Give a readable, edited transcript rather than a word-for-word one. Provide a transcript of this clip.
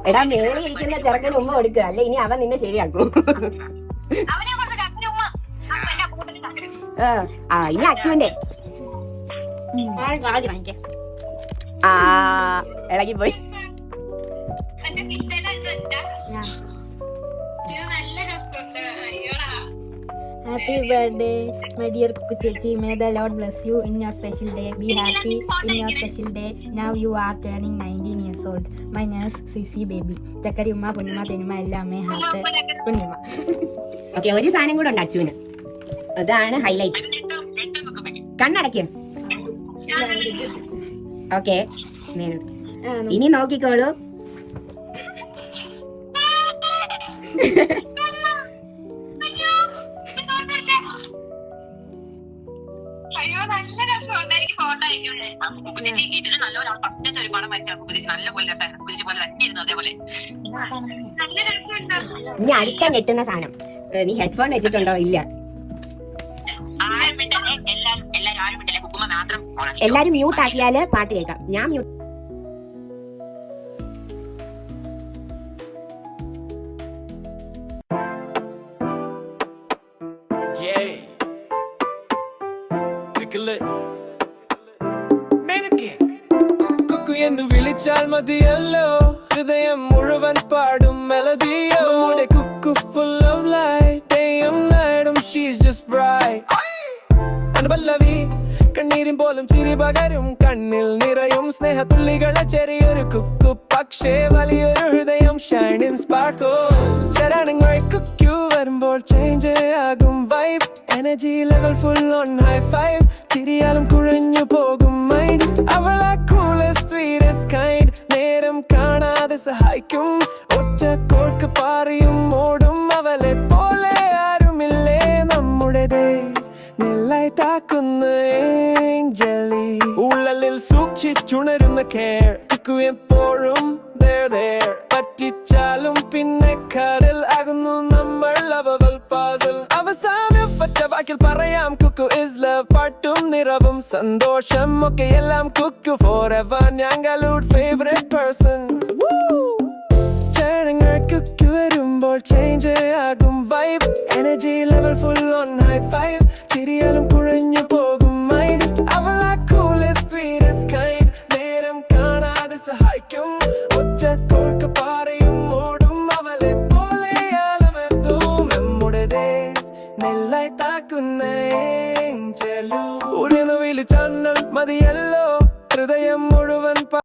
എടാ മേളിൽ ഇരിക്കുന്ന ചെറുക്കന് ഉമ്മ കൊടുക്കുക, അല്ലെ ഇനി അവൻ നിന്നെ ശരിയാക്കും. ഇനി അച്ചുവിന്റെ ഇളകിപ്പോയി. Happy birthday, my dear Kuku Chechi. May the Lord bless you in your special day. Be happy in your special day. Now you are turning 19 years old. My nurse, Sisi baby. Chakari umma, punima, tenima, ellame, heart, punima. Okay, ഒരു സാധനം കൂടെ ഉണ്ട് അച്ചുവിന്. അതാണ് highlight. കണ്ണടയ്ക്കും. Okay, ഇനി നോക്കിക്കോളൂ. ഇനി അടുത്ത ഞെട്ടുന്ന സാധനം. നീ ഹെഡ്ഫോൺ വെച്ചിട്ടുണ്ടോ? ഇല്ല. എല്ലാരും മ്യൂട്ട് ആക്കിയാല് പാട്ട് കേൾക്കാം. ഞാൻ മ്യൂട്ട്. എന്ന് വിളിച്ചാൽ മതിയല്ലോ, ഹൃദയം മുഴുവൻ പാടും മെലഡിയോ. Kuku full of light, ഡേയും നൈറ്റും she's just bright. പല്ലവി കണ്ണീരും പോലും ചിരി പകരും, കണ്ണിൽ നിറയും സ്നേഹത്തുള്ളികളെ ചെറിയൊരു കുക്കു, പക്ഷേ വലിയൊരു ഹൃദയം ഷൈനിങ് സ്പാർക്കോ. ചരണങ്ങൾ കുക്കു വരുമ്പോൾ ചേഞ്ച് ആകും vibe, energy level full on high five. ചിരിയാലും കുഴഞ്ഞു പോകും മൈൻഡ്, അവളെ കൂളസ്റ്റ് സ്വീറ്റസ്റ്റ് കൈൻഡ്. നേരം കാണാതെ സഹായിക്കും, ഒറ്റ കോൾക്ക് പാറിയും ഓടും, അവളെ പോലെ ആരുമില്ലേ നമ്മുടെ ഡേയ്സ് നെല്ലായി താക്കുന്ന ഏഞ്ചലി. ഉള്ളിൽ സൂക്ഷിച്ചുണരുന്ന കെയർ, കുക്കു എപ്പോഴും there. പറ്റിച്ചാലും പിന്നെ കടൽ ആകുന്നു നമ്മൾ ലവൽ പാസൽ. അവസാനം ഒറ്റ വാക്കിൽ പറയാം, കുക്കു is love. പാട്ടും നിറവും സന്തോഷം ഒക്കെ എല്ലാം കുക്കു forever. ഞങ്ങളുടെ ഫേവറേറ്റ് പേഴ്സൺ. ചരണങ്ങൾ കുക്കു വരുമ്പോൾ ചേഞ്ച് ആകും vibe, energy level full on high five. ചിരിയാലും കുഴഞ്ഞു പോകും മൈൻഡ്, അവളെ കൂളസ്റ്റ് സ്വീറ്റസ്റ്റ് കൈൻഡ്. നേരം കാണാതെ സഹായിക്കും, ഒറ്റ